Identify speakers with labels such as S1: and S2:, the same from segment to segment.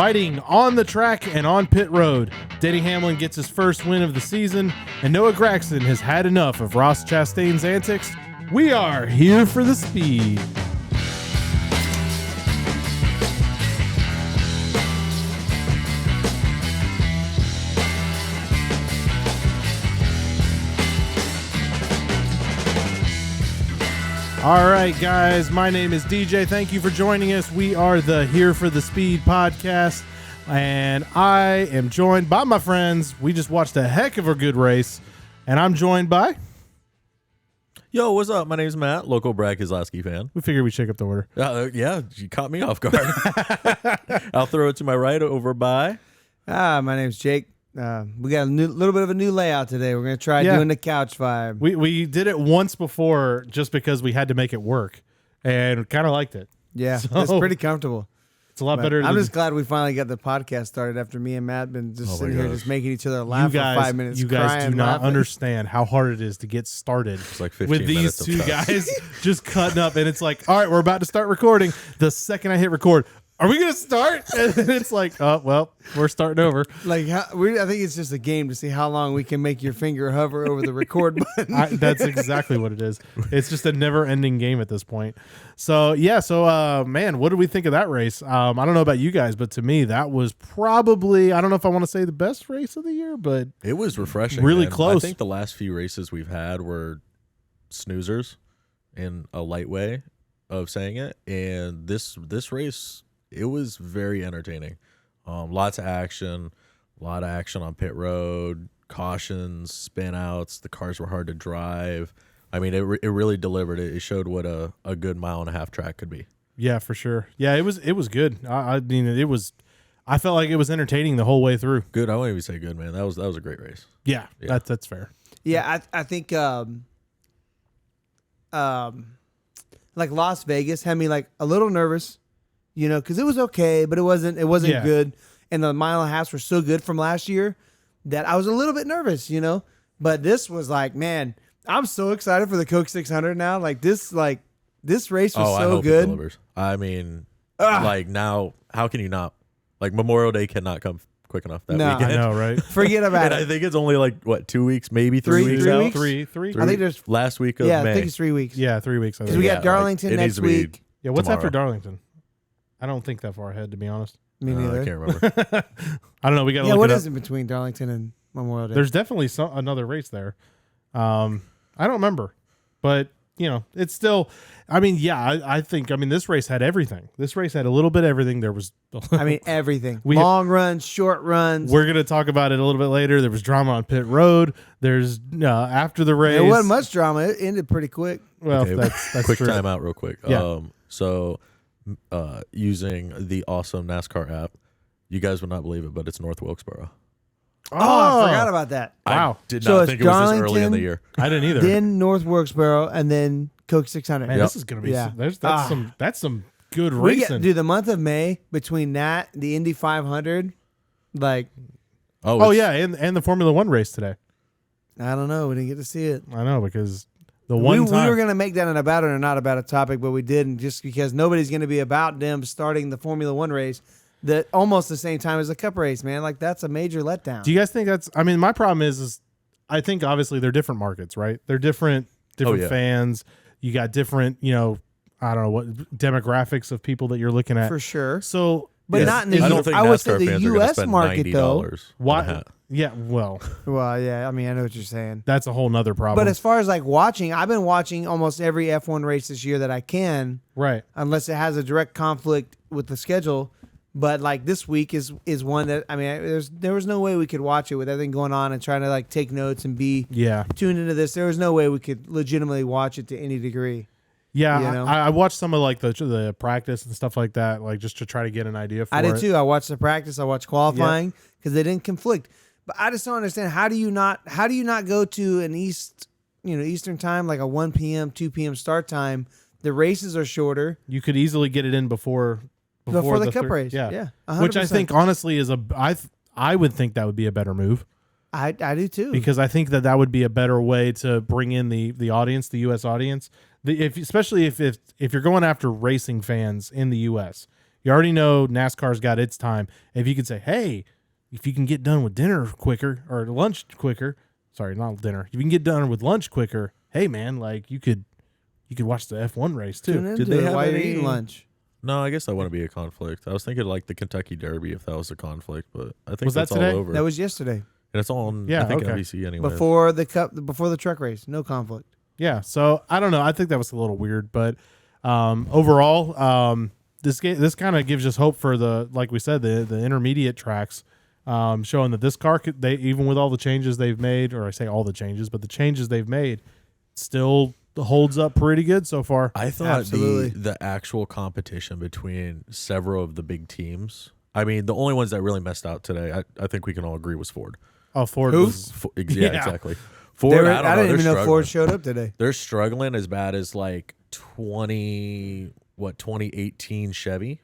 S1: Fighting on the track and on pit road, Denny Hamlin gets his first win of the season, and Noah Gragson has had enough of Ross Chastain's antics. We are here for the speed. All right, guys, my name is DJ. Thank you for joining us. We are the Here for the Speed podcast, and I am joined by my friends. We just watched a heck of a good race, and I'm joined by...
S2: Yo, what's up? My name's Matt, local BqiLQtDzb fan.
S1: We figured we'd shake up the order.
S2: Yeah, you caught me off guard. I'll throw it to my right over by...
S3: My name's Jake. We got a little bit of a new layout today. We're going to try doing the couch vibe.
S1: We did it once before just because we had to make it work, and kind of liked it.
S3: Yeah,
S1: So,
S3: it's pretty comfortable.
S1: It's a lot better.
S3: I'm just glad we finally got the podcast started after me and Matt been just sitting here just making each other laugh for 5 minutes.
S1: You guys
S3: crying,
S1: do not
S3: laughing.
S1: understand how hard it is to get started
S2: It's like 15
S1: with these
S2: minutes of
S1: two
S2: cuts.
S1: guys just cutting up, and it's like, all right, we're about to start recording. The second I hit record, are we going to start? And it's like, oh, well, we're starting over.
S3: Like, I think it's just a game to see how long we can make your finger hover over the record button.
S1: That's exactly what it is. It's just a never-ending game at this point. So, yeah. So, man, what did we think of that race? I don't know about you guys, but to me, that was probably, I don't know if I want to say the best race of the year, but
S2: It was refreshing.
S1: Really
S2: man.
S1: close.
S2: I think the last few races we've had were snoozers in a light way of saying it. And this race, it was very entertaining. Lots of action, a lot of action on pit road, cautions, spin outs. The cars were hard to drive. I mean, it really delivered. It showed what a good mile-and-a-half track could be.
S1: yeah, for sure. Yeah, it was good. I mean, I felt like it was entertaining the whole way through.
S2: Good. I won't even say good, man. That was a great race.
S1: Yeah,
S2: Yeah.
S1: that's fair.
S3: Yeah, I think like Las Vegas had me like a little nervous, you know, because it was okay, but it wasn't
S1: Yeah.
S3: good. And the mile and a halves were so good from last year that I was a little bit nervous, you know. But this was like, man, I'm so excited for the Coke 600 now. This race was
S2: I
S3: so
S2: hope it
S3: good.
S2: delivers. I mean, like now, how can you not? Like Memorial Day cannot come quick enough that
S3: No.
S2: weekend.
S1: I know, right?
S3: Forget about
S2: And I
S3: it.
S2: think it's only like what 2 weeks, maybe three weeks
S3: Three
S2: out.
S3: weeks?
S1: Three.
S3: I think there's
S2: last week of
S3: yeah,
S2: May.
S3: I think it's 3 weeks.
S1: Yeah, 3 weeks. I
S3: Because
S1: think.
S3: we
S2: Yeah,
S3: got Darlington
S2: like, it needs
S3: next
S2: to be
S3: week.
S1: Yeah, what's after
S2: tomorrow.
S1: Darlington? I don't think that far ahead, to be honest.
S3: Me neither.
S2: I can't remember.
S1: I don't know. We got to
S3: Yeah,
S1: look
S3: what
S1: it
S3: is
S1: up.
S3: in between Darlington and Memorial Day?
S1: There's definitely another race there. I don't remember, but you know, it's still. I mean, yeah, I think. I mean, this race had everything. This race had a little bit of everything. There was.
S3: I mean, everything.
S1: We-
S3: Long runs, short runs.
S1: We're gonna talk about it a little bit later. There was drama on pit road. There's after the race.
S3: There wasn't much drama. It ended pretty quick.
S1: Well,
S2: Okay,
S1: that's
S2: quick
S1: true.
S2: time out real quick.
S1: Yeah.
S2: So using the awesome NASCAR app, you guys would not believe it, but it's North Wilkesboro.
S3: Oh, I forgot about that.
S1: Wow.
S2: I did
S3: So
S2: not
S3: it's
S2: think it was this early in
S3: Darlington,
S2: the year.
S1: I didn't either.
S3: Then North Wilkesboro, and then Coke 600.
S1: Man,
S2: Yep.
S1: this is gonna be.
S3: Yeah.
S1: That's some good
S3: We
S1: racing.
S3: do the month of May between that, the Indy 500. Like,
S1: Oh
S2: it's-
S1: yeah, and the Formula One race today.
S3: I don't know. We didn't get to see it.
S1: I know because the
S3: We
S1: one time
S3: were going to make that an about it or not about a topic, but we didn't just because nobody's going to be about them starting the Formula One race that almost the same time as the Cup race, man. Like, that's a major letdown.
S1: Do you guys think that's? I mean, my problem is I think obviously they're different markets, right? They're different
S2: yeah.
S1: fans. You got different, you know, I don't know what demographics of people that you're looking at.
S3: For sure.
S1: So,
S3: But
S2: Yes.
S3: not in the
S2: I don't think
S3: I would say
S2: NASCAR
S3: the
S2: fans are going to
S3: U.S.
S2: spend
S3: market, though.
S2: $90 on a
S1: why?
S2: hat.
S1: Yeah, well,
S3: Well, yeah, I mean, I know what you're saying.
S1: that's a whole nother problem.
S3: But as far as like watching, I've been watching almost every F1 race this year that I can,
S1: right.
S3: unless it has a direct conflict with the schedule. But like this week is one that I mean, there was no way we could watch it with everything going on and trying to like take notes and be
S1: Yeah.
S3: tuned into this. There was no way we could legitimately watch it to any degree.
S1: Yeah,
S3: You know?
S1: I watched some of like the practice and stuff like that, like just to try to get an idea for
S3: I did
S1: it.
S3: too. I watched the practice. I watched qualifying because they didn't conflict. But I just don't understand how do you not go to an Eastern time, like a 1 p.m., 2 p.m. start time? The races are shorter
S1: You could easily get it in before
S3: the Cup race.
S1: Yeah,
S3: Yeah,
S1: which I
S3: 100%.
S1: think honestly is I would think that would be a better move.
S3: I do too.
S1: Because I think that would be a better way to bring in the audience, the U.S. audience. Especially if you're going after racing fans in the U.S., You already know NASCAR's got its time. If you could say, hey, if you can get done with dinner quicker or lunch quicker, sorry, not dinner. If you can get done with lunch quicker, hey man, like you could watch the F1 race too.
S3: Did they have while you're eating lunch?
S2: No, I guess that wouldn't be a conflict. I was thinking like the Kentucky Derby if that was a conflict, but I think
S1: Was that
S2: that's
S1: today?
S2: all over.
S3: That was yesterday.
S2: And it's all on,
S1: Yeah,
S2: I think,
S1: okay.
S2: NBC anyway.
S3: Before the truck race. No conflict.
S1: Yeah, so I don't know. I think that was a little weird, but overall, this kind of gives us hope for like we said, the intermediate tracks, showing that this car they even with all the changes they've made, or I say all the changes, but the changes they've made still holds up pretty good so far.
S2: I thought the actual competition between several of the big teams, I mean, the only ones that really messed out today, I think we can all agree, was Ford.
S1: Oh, Ford
S3: Who?
S1: was
S2: Yeah, exactly. Ford,
S3: I didn't even know
S2: struggling.
S3: Ford showed up today.
S2: They're struggling as bad as like 2018 Chevy,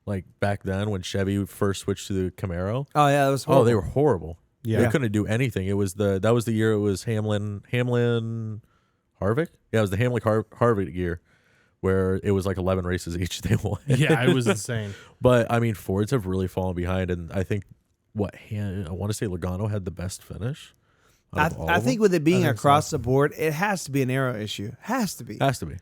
S2: like back then when Chevy first switched to the Camaro.
S3: Oh yeah, that was horrible.
S2: Oh, they were horrible.
S1: Yeah.
S2: They couldn't do anything. That was the year it was Hamlin Harvick. Yeah, it was the Hamlin Harvick year where it was like 11 races each they won.
S1: Yeah, it was insane.
S2: But I mean, Fords have really fallen behind, and I think I want to say Logano had the best finish.
S3: I think with it being
S1: I think
S3: across
S1: so.
S3: the board, it has to be an aero issue. Has to be.
S2: Has to be.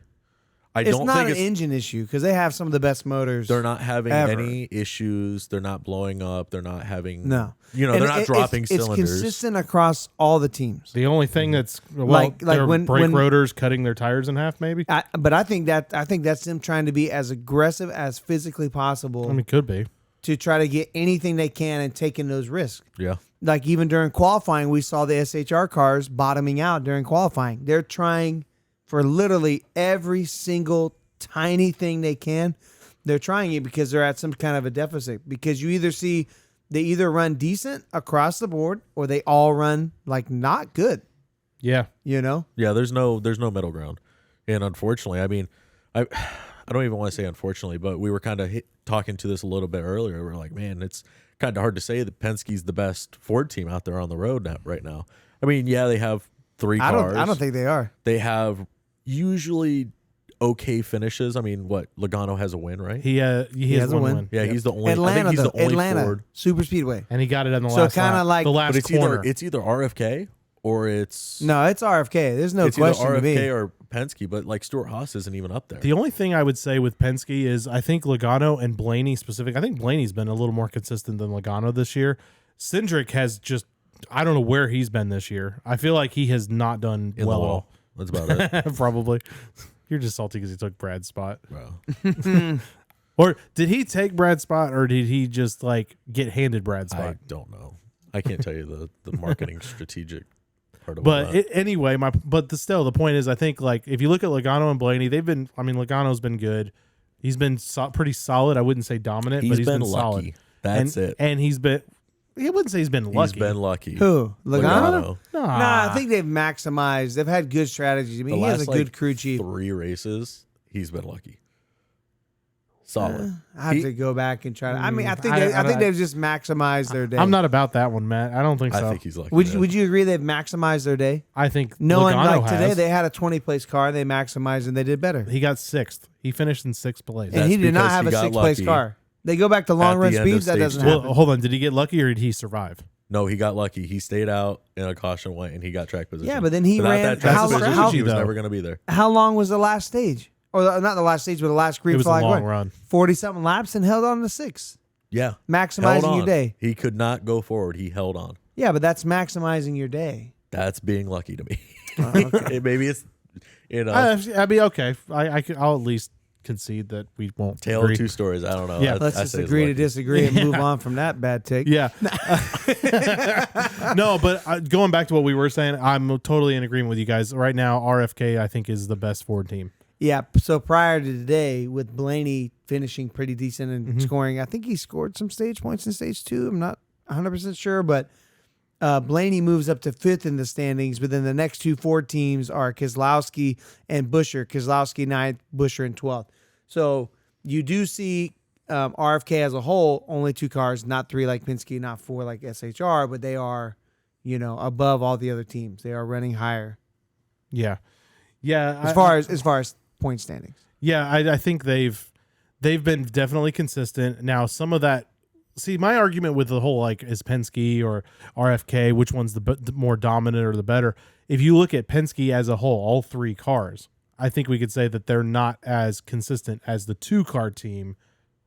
S3: It's not an engine issue because they have some of the best motors.
S2: They're not having
S3: ever.
S2: any issues. They're not blowing up. They're not having
S3: No.
S2: They're
S3: And
S2: not dropping
S3: it's
S2: cylinders.
S3: consistent across all the teams.
S1: The only thing that's
S3: Like
S1: their
S3: when-
S1: brake
S3: when-
S1: rotors cutting their tires in half, maybe.
S3: But I think that's them trying to be as aggressive as physically possible
S1: I mean, could be.
S3: to try to get anything they can and taking those risks.
S2: Yeah.
S3: Like even during qualifying, we saw the SHR cars bottoming out during qualifying. They're trying for literally every single tiny thing they can. They're trying it because they're at some kind of a deficit. Because you either see they either run decent across the board or they all run like not good.
S1: Yeah.
S3: You know?
S2: Yeah, there's no middle ground. And unfortunately, I mean, I don't even want to say unfortunately, but we were kind of talking to this a little bit earlier. We're like, man, it's kind of hard to say that Penske's the best Ford team out there on the road right now. I mean, yeah, they have 3 cars.
S3: I don't think they are.
S2: They have usually okay finishes. I mean, what, Logano has a win, right?
S1: He has one win.
S2: Yeah,
S1: Yep.
S2: he's the only. I
S3: Atlanta,
S2: think he's the only
S3: Atlanta
S2: Ford.
S3: Super Speedway.
S1: And he got it in the
S3: So
S1: last
S3: kinda
S1: lap,
S3: like-
S1: the last
S2: But it's
S1: corner.
S2: either RFK or it's
S3: No, it's RFK. There's no
S2: it's either
S3: question to me.
S2: RFK or Penske, but like Stuart Haas isn't even up there.
S1: The only thing I would say with Penske is I think Logano and Blaney specific. I think Blaney's been a little more consistent than Logano this year. Cindric has just, I don't know where he's been this year. I feel like he has not done
S2: In
S1: well
S2: the
S1: at all.
S2: wall. That's about it.
S1: Probably. You're just salty because he took Brad's spot.
S2: Bro.
S1: Or did he take Brad's spot, or did he just like get handed Brad's spot?
S2: I don't know. I can't tell you the marketing strategic part of
S1: But
S2: that.
S1: anyway, still the point is, I think like if you look at Logano and Blaney, they've been. I mean, Logano's been good. He's been pretty solid. I wouldn't say dominant, but he's been
S2: lucky.
S1: solid.
S2: That's
S1: and,
S2: it.
S1: And he's been. I wouldn't say he's been lucky.
S2: He's been lucky.
S3: Who? Logano?
S1: Nah.
S3: Nah, I think they've maximized. They've had good strategies. I mean, he has a good crew chief.
S2: 3 races, he's been lucky. Solid.
S3: I have to go back and try to. I mean, I think they've just maximized their day.
S1: I'm not about that one, Matt. I don't think so.
S2: I think he's lucky.
S3: Would you agree they've maximized their day?
S1: I think
S3: Knowing
S1: Logano
S3: like today
S1: has.
S3: they had a 20 place car, they maximized and they did better.
S1: He got 6th. He finished in 6th place.
S3: And he
S2: That's
S3: did not
S2: because
S3: have
S2: he
S3: a
S2: got
S3: 6th place
S2: lucky
S3: car. They go back to long
S2: at
S3: run
S2: the end of
S3: speeds. That
S2: stage
S3: doesn't
S2: two.
S1: Well,
S3: happen.
S1: hold on. Did he get lucky or did he survive?
S2: No, he got lucky. He stayed out in a caution white and he got track position.
S3: Yeah, but then he
S2: Without
S3: ran-
S2: that track
S3: how-
S2: position,
S3: how-
S2: he was
S1: though?
S2: never going to be there.
S3: How long was the last stage? Or not the last stage, but the last green
S1: It was a
S3: flag
S1: long run.
S3: 40 something laps and held on to 6.
S2: Yeah.
S3: Maximizing
S2: Held on.
S3: your day.
S2: He could not go forward. He held on.
S3: Yeah, but that's maximizing your day.
S2: That's being lucky to me.
S3: Okay.
S2: Maybe it's,
S1: I'd be okay. I'll at least concede that we won't
S2: tale
S1: agree.
S2: of 2 stories. I don't know.
S1: Yeah.
S3: Let's
S2: I
S3: just
S2: say it's
S3: agree to
S2: lucky.
S3: disagree and move on from that bad take.
S1: Yeah. No, but going back to what we were saying, I'm totally in agreement with you guys. Right now, RFK, I think, is the best Ford team.
S3: Yeah, so prior to today, with Blaney finishing pretty decent and scoring, I think he scored some stage points in stage 2. I'm not 100% sure, but Blaney moves up to 5th in the standings, but then the next 2 Ford teams are Keselowski and Buescher. Keselowski 9th, Buescher in 12th. So you do see RFK as a whole, only 2 cars, not 3 like Penske, not 4 like SHR, but they are, above all the other teams. They are running higher.
S1: Yeah. Yeah.
S3: As far as point standings.
S1: Yeah, I think they've they've been definitely consistent. Now, some of that, see, my argument with the whole, like, is Penske or RFK, which one's the more dominant or the better? If you look at Penske as a whole, all three cars, I think we could say that they're not as consistent as the 2-car team.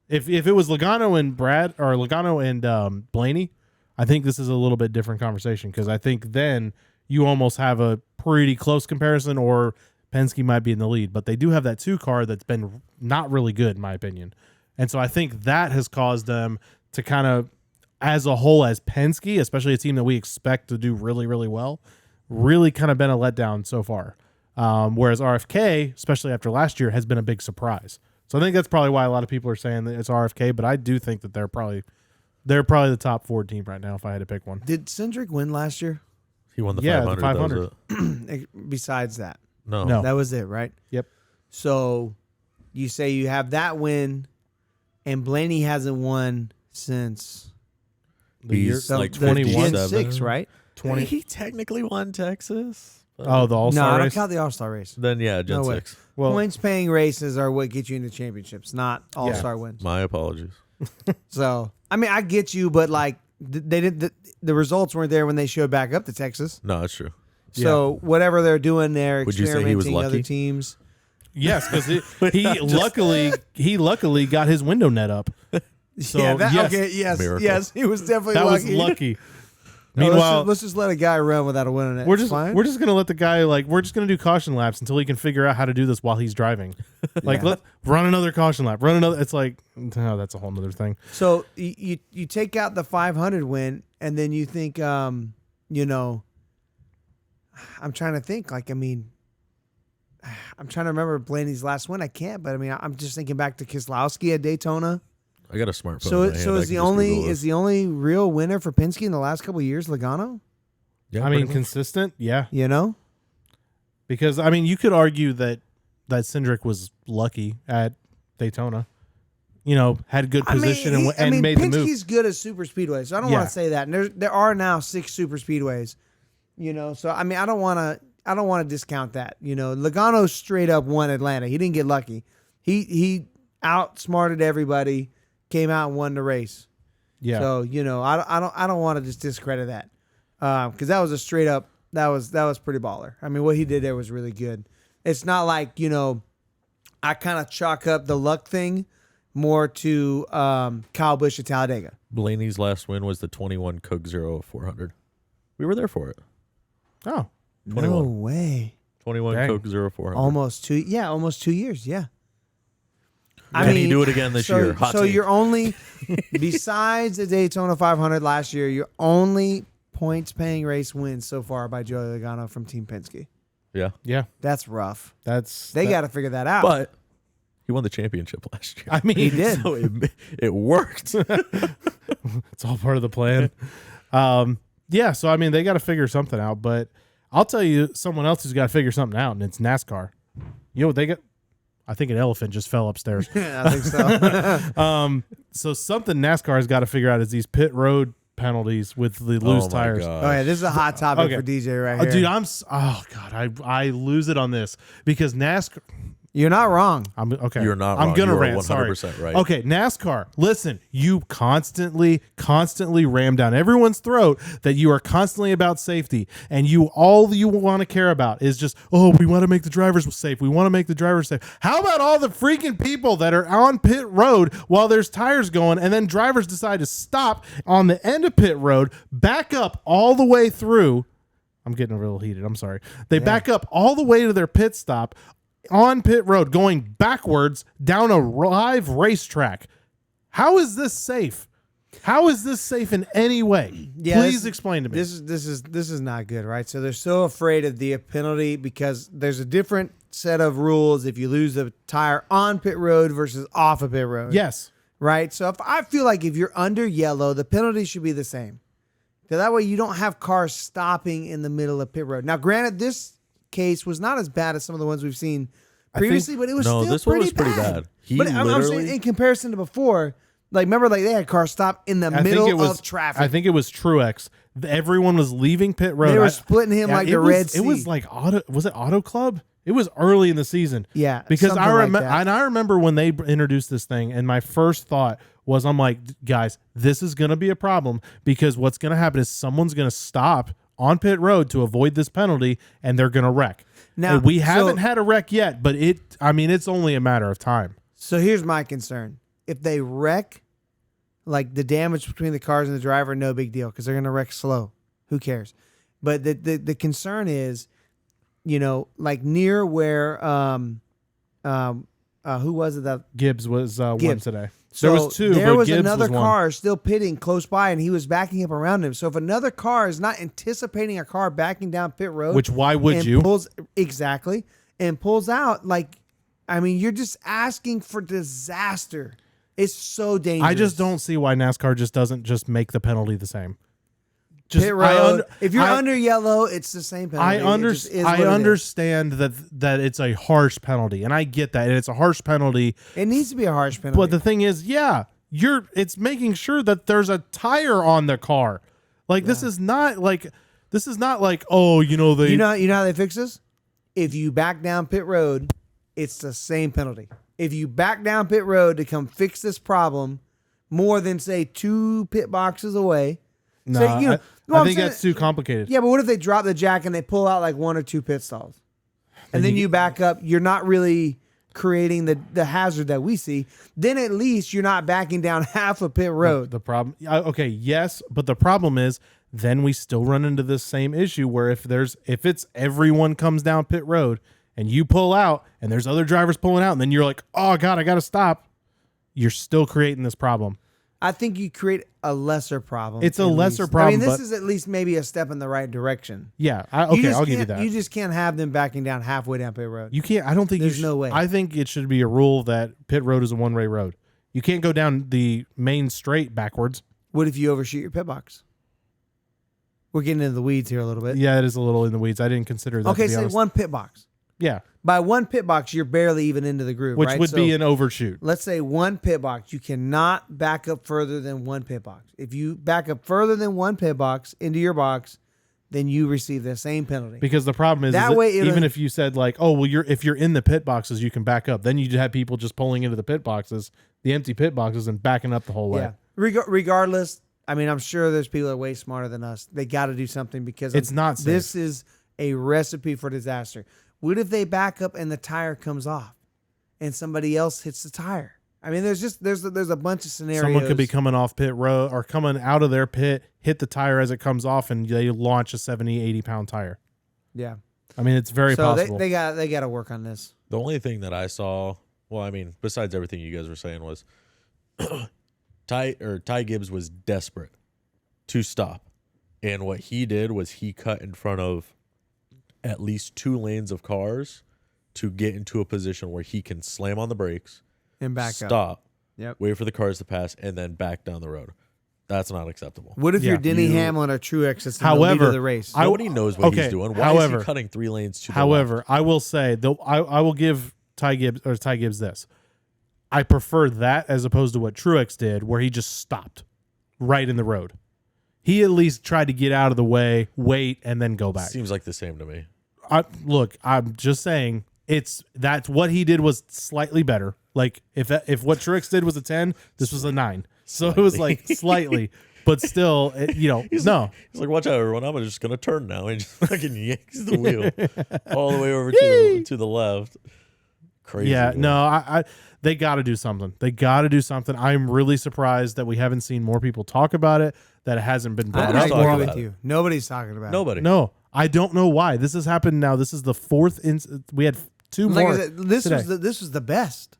S1: If it was Logano and Blaney, I think this is a little bit different conversation, because I think then you almost have a pretty close comparison, or Penske might be in the lead. But they do have that 2-car that's been not really good, in my opinion. And so I think that has caused them to kind of, as a whole, as Penske, especially a team that we expect to do really, really well, really kind of been a letdown so far. Whereas RFK, especially after last year, has been a big surprise. So I think that's probably why a lot of people are saying that it's RFK, but I do think that they're probably the top 4 team right now if I had to pick one.
S3: Did Cindric win last year?
S2: He won the
S1: Yeah,
S2: 500.
S1: the 500.
S3: Besides that.
S2: No.
S3: That was it, right?
S1: Yep.
S3: So you say you have that win, and Blaney hasn't won since
S2: He's like
S3: the
S2: 21.
S3: Gen 6, right?
S1: 20.
S2: He technically won Texas.
S1: Oh, the All-Star
S3: No, I don't
S1: race?
S3: count the All-Star race.
S2: Then, yeah, Gen
S3: No way.
S2: 6.
S1: Well,
S3: Points-paying races are what get you into championships, not All-Star wins.
S2: My apologies.
S3: So, I mean, I get you, but like they did the results weren't there when they showed back up to Texas.
S2: No, it's true.
S3: So whatever they're doing there,
S2: Would you say he was
S3: experimenting
S2: lucky?
S3: other teams.
S1: yes, because he luckily got his window net up. So, yes,
S3: okay, yes,
S2: Miracle.
S3: yes, he was definitely
S1: that
S3: lucky.
S1: was lucky.
S3: No,
S1: Meanwhile,
S3: let's just let a guy run without a win on it.
S1: we're
S3: It's
S1: just
S3: fine.
S1: gonna let the guy, like, we're just gonna do caution laps until he can figure out how to do this while he's driving. Like,
S3: Yeah.
S1: let's run another caution lap. Run another. It's like, oh, that's a whole nother thing.
S3: So you take out the 500 win, and then you think, I'm trying to think. Like, I mean, I'm trying to remember Blaney's last win. I can't, but I mean, I'm just thinking back to Keselowski at Daytona.
S2: I got a smartphone.
S3: So
S2: in my hand. I
S3: is
S2: can
S3: the
S2: just
S3: only
S2: Google this.
S3: real winner for Penske in the last couple of years Logano?
S2: Yeah,
S1: I mean,
S2: pretty much.
S1: consistent, yeah.
S3: You know,
S1: Because I mean, you could argue that Cindric was lucky at Daytona. You know, had good position and made the move.
S3: Penske's good at super speedways, so I don't
S1: Yeah.
S3: want to say that. And there are now 6 super speedways. You know, so I mean, I don't want to discount that. You know, Logano straight up won Atlanta. He didn't get lucky. He outsmarted everybody, came out and won the race.
S1: Yeah.
S3: So you know, I don't want to just discredit that because that was a straight up that was pretty baller. I mean, what he did there was really good. It's not like, you know, I kind of chalk up the luck thing more to Kyle Busch at Talladega.
S2: Blaney's last win was the 21 Coke 400. We were there for it.
S1: Oh,
S2: 21.
S3: No way.
S2: 21
S1: Dang.
S2: Coke 400.
S3: Almost 2 years. Yeah.
S2: Can he do it again this year? Hot
S3: so
S2: take.
S3: you're only, besides the Daytona 500 last year, your only points-paying race wins so far by Joey Logano from Team Penske.
S2: Yeah.
S1: yeah.
S3: That's rough. They
S1: That-
S3: got to figure that out.
S2: But he won the championship last year.
S1: I mean,
S3: He did.
S2: So it worked.
S1: it's all part of the plan. Yeah. So I mean, they got to figure something out. But I'll tell you, someone else who's got to figure something out, and it's NASCAR. You know, they got. I think an elephant just fell upstairs.
S3: Yeah, I think so.
S1: So something NASCAR has got to figure out is these pit road penalties with the loose
S2: Oh my
S1: tires.
S2: God.
S3: Oh yeah, this is a hot topic
S1: Okay.
S3: for DJ right here.
S1: Dude, oh god, I lose it on this because NASCAR.
S3: You're not wrong.
S1: I'm okay.
S2: You're not
S1: I'm
S2: wrong.
S1: gonna
S2: You are
S1: rant.
S2: 100%
S1: Sorry.
S2: right.
S1: Okay, NASCAR. Listen, you constantly ram down everyone's throat that you are constantly about safety, and all you want to care about is just, oh, we want to make the drivers safe. We want to make the drivers safe. How about all the freaking people that are on pit road while there's tires going, and then drivers decide to stop on the end of pit road, back up all the way through. I'm getting a little heated. I'm sorry. They back up all the way to their pit stop on pit road, going backwards down a live racetrack. How is this safe? How is this safe in any way?
S3: Yeah,
S1: Please explain to me.
S3: This is not good, right? So they're so afraid of the penalty because there's a different set of rules if you lose a tire on pit road versus off of pit road.
S1: Yes.
S3: Right? So I feel like if you're under yellow, the penalty should be the same. So that way you don't have cars stopping in the middle of pit road. Now, granted, this case was not as bad as some of the ones we've seen previously, but it was
S2: no,
S3: still
S2: this one
S3: pretty
S2: was pretty bad. He
S3: But I'm saying
S2: literally-
S3: in comparison to before, like remember, like they had cars stop in the middle of traffic.
S1: I think it was Truex. Everyone was leaving pit road.
S3: They were splitting him like the Red Sea.
S1: It was like was it Auto Club? It was early in the season.
S3: Yeah,
S1: because
S3: something
S1: I
S3: like
S1: remember,
S3: that.
S1: and I remember when they introduced this thing, and my first thought was, I'm like, guys, this is going to be a problem because what's going to happen is someone's going to stop on pit road to avoid this penalty, and they're going to wreck.
S3: Now,
S1: And we haven't had a wreck yet, but it's only a matter of time.
S3: So here's my concern: if they wreck, like the damage between the cars and the driver, no big deal because they're going to wreck slow. Who cares? But the concern is, like near where who was it that
S1: Gibbs was one
S3: Gibbs.
S1: today.
S3: So
S1: there was two,
S3: there
S1: but
S3: was
S1: Gibbs
S3: another
S1: was one.
S3: car still pitting close by, and he was backing up around him. So if another car is not anticipating a car backing down pit road,
S1: Which why would
S3: and
S1: you?
S3: pulls out, like, I mean, you're just asking for disaster. It's so dangerous.
S1: I just don't see why NASCAR just doesn't just make the penalty the same.
S3: Pit road. If you're under yellow, it's the same penalty.
S1: I understand that it's a harsh penalty, and I get that, and it's a harsh penalty.
S3: It needs to be a harsh penalty.
S1: But the thing is, it's making sure that there's a tire on the car. Like this is not like oh,
S3: you know how they fix this? If you back down pit road, it's the same penalty. If you back down pit road to come fix this problem, more than say 2 pit boxes away.
S1: No,
S3: say,
S1: I think that's too complicated.
S3: Yeah, but what if they drop the jack and they pull out like 1 or 2 pit stalls, and then you back up? You're not really creating the hazard that we see. Then at least you're not backing down half a pit road.
S1: The problem, okay, yes, but the problem is then we still run into this same issue where if it's everyone comes down pit road and you pull out and there's other drivers pulling out, and then you're like, oh God, I got to stop. You're still creating this problem.
S3: I think you create a lesser problem.
S1: It's a lesser problem.
S3: I mean, this is at least maybe a step in the right direction.
S1: Yeah. I'll give you that.
S3: You just can't have them backing down halfway down pit road.
S1: You can't. I don't think
S3: there's no way.
S1: I think it should be a rule that pit road is a one-way road. You can't go down the main straight backwards.
S3: What if you overshoot your pit box? We're getting into the weeds here a little bit.
S1: Yeah, it is a little in the weeds. I didn't consider that.
S3: Okay, say one pit box.
S1: Yeah.
S3: By one pit box, you're barely even into the groove,
S1: which
S3: right?
S1: would be an overshoot.
S3: Let's say one pit box. You cannot back up further than one pit box. If you back up further than one pit box into your box, then you receive the same penalty.
S1: Because the problem is
S3: that way,
S1: even if you said like, oh, well, if you're in the pit boxes, you can back up. Then you have people just pulling into the pit boxes, the empty pit boxes, and backing up the whole way.
S3: Yeah. Regardless, I mean, I'm sure there's people that are way smarter than us. They got to do something because
S1: it's not safe.
S3: This is a recipe for disaster. What if they back up and the tire comes off and somebody else hits the tire? I mean, there's a bunch of scenarios.
S1: Someone could be coming off pit row or coming out of their pit, hit the tire as it comes off, and they launch a 70, 80-pound tire.
S3: Yeah.
S1: I mean, it's very possible.
S3: They got to work on this.
S2: The only thing that I saw, well, I mean, besides everything you guys were saying, was Ty Gibbs was desperate to stop. And what he did was he cut in front of at least 2 lanes of cars to get into a position where he can slam on the brakes
S3: and back
S2: stop,
S3: Yep.
S2: wait for the cars to pass, and then back down the road. That's not acceptable.
S3: What if you're Denny Hamlin or Truex that's in the lead of the race?
S2: Nobody knows what he's doing. Why is he cutting 3 lanes to the left?
S1: I will say, I will give Ty Gibbs this. I prefer that as opposed to what Truex did, where he just stopped right in the road. He at least tried to get out of the way, wait, and then go back.
S2: Seems like the same to me.
S1: Look, I'm just saying that's what he did was slightly better. Like if what Truex did was a 10, this was a 9. So it was like slightly, but still,
S2: He's like, watch out, everyone! I'm just gonna turn now, and just fucking yanks the wheel all the way over to the left. Crazy.
S1: Yeah,
S2: man.
S1: no, they got to do something. They got to do something. I'm really surprised that we haven't seen more people talk about it. That it hasn't been brought
S3: I
S1: up.
S3: agree with you. Nobody's talking about
S2: Nobody.
S1: No, I don't know why. This has happened now. This is the 4th. We had 2
S3: like
S1: more.
S3: I said, this
S1: today.
S3: was the best.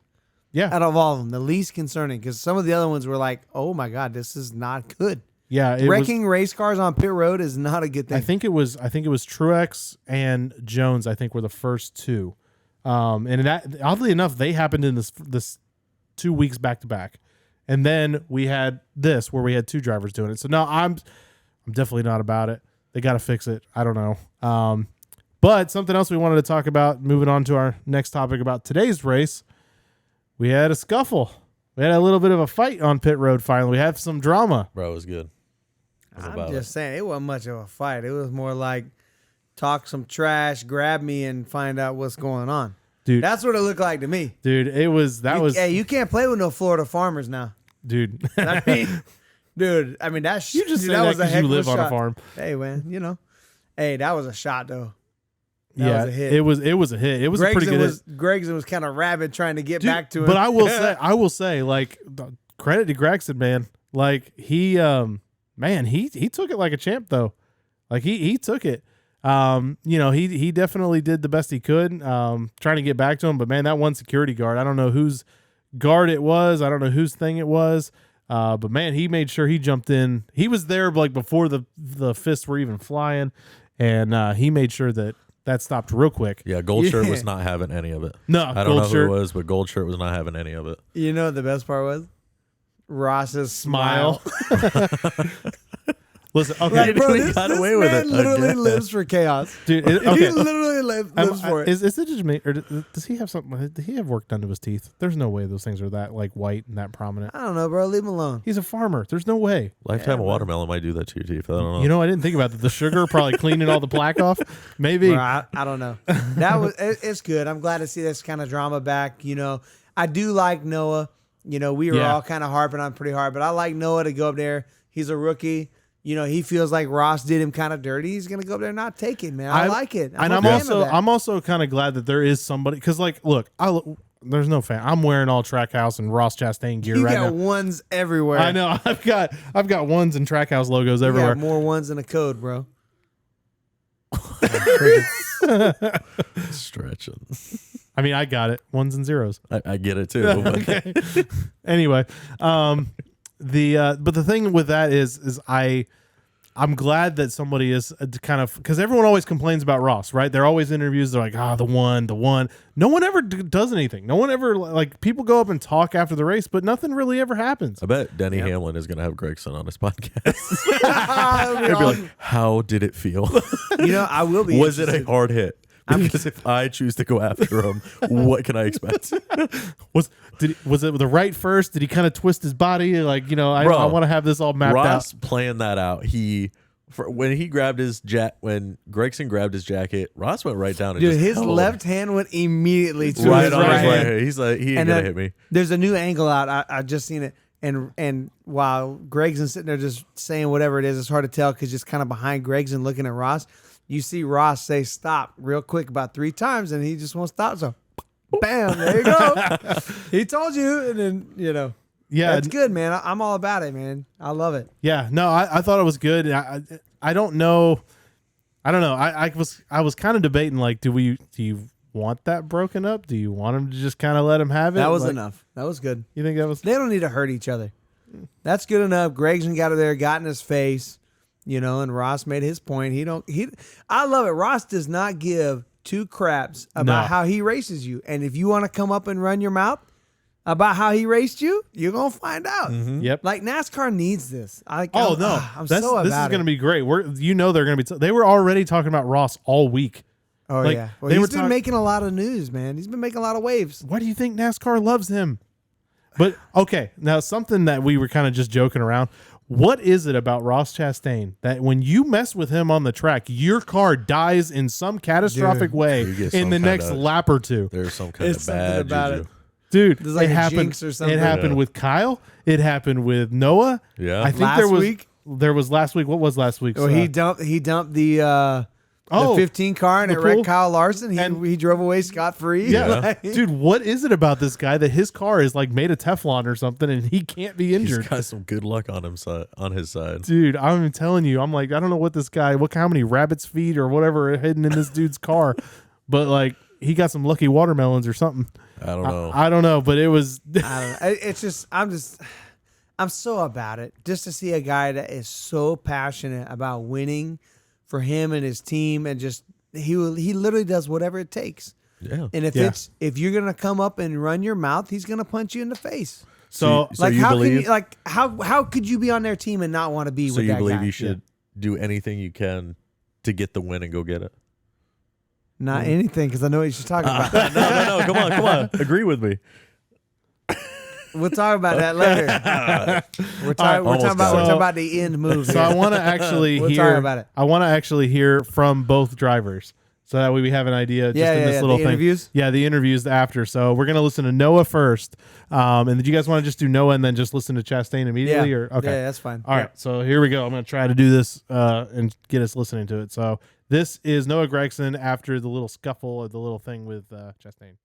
S1: Yeah.
S3: Out of all of them, the least concerning, because some of the other ones were like, "Oh my god, this is not good."
S1: Yeah,
S3: wrecking race cars on pit road is not a good thing.
S1: I think it was Truex and Jones. I think were the first 2, and that oddly enough they happened in this 2 weeks back to back, and then we had this where we had 2 drivers doing it. So no, I'm definitely not about it. They got to fix it. I don't know. But something else we wanted to talk about. Moving on to our next topic about today's race. We had a scuffle. We had a little bit of a fight on pit road finally. We had some drama.
S2: Bro, it was good.
S3: I'm just saying, it wasn't much of a fight. It was more like talk some trash, grab me, and find out what's going on.
S1: Dude,
S3: That's what it looked like to me.
S1: dude,
S3: Hey, you can't play with no Florida farmers now.
S1: dude.
S3: I mean, dude, I mean that's
S1: You just
S3: dude,
S1: say that
S3: was a
S1: 'cause
S3: heck
S1: you
S3: of
S1: live on a
S3: shot.
S1: farm.
S3: Hey, man, hey, that was a shot though. That
S1: Yeah,
S3: was a hit.
S1: it was a hit. It was a pretty good hit.
S3: Gregson was kind of rabid trying to get
S1: Dude,
S3: back to him.
S1: But I will say, like, credit to Gragson, man. Like he took it like a champ though. Like he took it. He definitely did the best he could, trying to get back to him. But man, that one security guard, I don't know whose guard it was. I don't know whose thing it was. But man, he made sure he jumped in. He was there like before the fists were even flying, and he made sure that stopped real quick.
S2: Yeah, Gold Shirt was not having any of it.
S1: No,
S2: I don't know
S1: Gold Shirt.
S2: who it was, but Gold Shirt was not having any of it.
S3: You know what the best part was? Ross's smile.
S1: Listen, okay,
S3: Like, bro,
S2: We
S3: this
S2: got away with
S3: man
S2: it
S3: literally
S2: again.
S3: lives for chaos.
S1: dude.
S3: He
S1: Okay,
S3: literally lives for it.
S1: Is it just me, or does he have something? Did he have work done to his teeth? There's no way those things are that like white and that prominent.
S3: I don't know, bro. Leave him alone.
S1: He's a farmer. There's no way.
S2: Lifetime of watermelon might do that to your teeth. I don't know.
S1: You know, I didn't think about that. The sugar probably cleaning all the plaque off. Maybe.
S3: Bro, I don't know. That was it's good. I'm glad to see this kind of drama back. I do like Noah. We were
S1: Yeah.
S3: all kind of harping on pretty hard, but I like Noah to go up there. He's a rookie. He feels like Ross did him kind of dirty. He's gonna go up there and not take it, man. I like it.
S1: I'm also kind of glad that there is somebody, because like, look, there's no fan. I'm wearing all Trackhouse and Ross Chastain gear
S3: you
S1: right
S3: got
S1: now.
S3: ones everywhere.
S1: I know. I've got ones and Trackhouse logos
S3: You
S1: everywhere.
S3: got more ones than a code, bro.
S2: Stretching.
S1: I mean, I got it. Ones and zeros.
S2: I get it too. But
S1: Okay. Anyway, but the thing with that is I'm glad that somebody is kind of, because everyone always complains about Ross, right? They're always in interviews. They're like, the one. No one ever does anything. No one ever, like, people go up and talk after the race, but nothing really ever happens.
S2: I bet Denny Hamlin is going to have Gragson on his podcast.
S3: That'd be
S2: He'd be
S3: awesome.
S2: like, how did it feel?
S3: I will be.
S2: Was it a
S3: interested.
S2: hard hit? Because if I choose to go after him, what can I expect?
S1: Was it the right first? Did he kind of twist his body? Like,
S2: Bro,
S1: I want to have this all mapped
S2: Ross
S1: out.
S2: planned that out. When Gragson grabbed his jacket, Ross went right down and
S3: Dude,
S2: just
S3: his
S2: held him
S3: left hand went immediately to
S2: right
S3: his
S2: on
S3: right
S2: his
S3: hand.
S2: right hand. He's like, he ain't
S3: And
S2: gonna
S3: then
S2: hit me.
S3: There's a new angle out. I just seen it, and while Gregson's sitting there just saying whatever it is, it's hard to tell because just kind of behind Gregson looking at Ross, you see Ross say stop real quick about 3 times, and he just won't stop. So, bam, there you go. He told you, and then
S1: Yeah,
S3: that's good, man. I'm all about it, man. I love it.
S1: Yeah, no, I thought it was good. I don't know. I don't know. I was kind of debating, like, do you want that broken up? Do you want him to just kind of let him have it?
S3: That was
S1: Like,
S3: enough. That was good.
S1: You think that was?
S3: They don't need to hurt each other. That's good enough. Gregson got it there, got in his face, and Ross made his point. I love it. Ross does not give 2 craps about how he races you. And if you want to come up and run your mouth about how he raced you, you're going to find out.
S1: Yep.
S3: Like NASCAR needs this. I'm
S1: this is
S3: about
S1: going to be great. They're going to be. They were already talking about Ross all week.
S3: Oh,
S1: like,
S3: yeah. Well,
S1: they
S3: he's
S1: were
S3: been making a lot of news, man. He's been making a lot of waves.
S1: Why do you think NASCAR loves him? But okay, now something that we were kind of just joking around. What is it about Ross Chastain that when you mess with him on the track, your car dies in some catastrophic way
S2: You get
S1: in
S2: some
S1: the next
S2: kinda-
S1: lap or two?
S2: There's some kind
S3: It's
S2: of
S3: something
S2: bad
S3: about
S2: juju.
S3: it.
S1: Dude,
S3: There's like
S1: it
S3: a
S1: happened.
S3: jinx or something.
S1: It happened
S2: Yeah.
S1: with Kyle. It happened with Noah.
S2: Yeah.
S1: I think
S3: Last
S1: there was
S3: week?
S1: There was last week. What was last week's?
S3: Or he dumped the 15 car and
S1: the
S3: it wrecked
S1: pool?
S3: Kyle Larson.
S1: And-
S3: He drove away scot-free.
S1: Yeah,
S3: Like-
S1: dude, what is it about this guy that his car is like made of Teflon or something and he can't be injured?
S2: He's got some good luck on his side.
S1: Dude, I'm telling you, I'm like, I don't know what this guy, how many rabbit's feet or whatever are hidden in this dude's car, but like he got some lucky watermelons or something.
S2: I don't know.
S1: I don't know, but it was.
S3: I don't know. It's just I'm so about it. Just to see a guy that is so passionate about winning for him and his team, and just he literally does whatever it takes.
S2: Yeah.
S3: And if you're gonna come up and run your mouth, he's gonna punch you in the face.
S1: So
S2: So you
S3: how
S2: believe-
S3: can you, like how could you be on their team and not want to be
S2: So
S3: with
S2: you
S3: that
S2: believe
S3: guy?
S2: you should do anything you can to get the win and go get it?
S3: Not anything, because I know what you're talking about.
S2: No, come on. Agree with me.
S3: We'll talk about that later. We're talking about the end move.
S1: So I want to actually
S3: We'll
S1: hear.
S3: talk about it.
S1: I want to actually hear from both drivers, so that way we have an idea. Just in this little
S3: the
S1: thing.
S3: interviews?
S1: Yeah, the interviews after. So we're gonna listen to Noah first, and then you guys want to just do Noah and then just listen to Chastain immediately, or okay?
S3: Yeah, that's fine.
S1: All right, so here we go. I'm gonna try to do this and get us listening to it. So this is Noah Gragson after the little scuffle or the little thing with Chastain.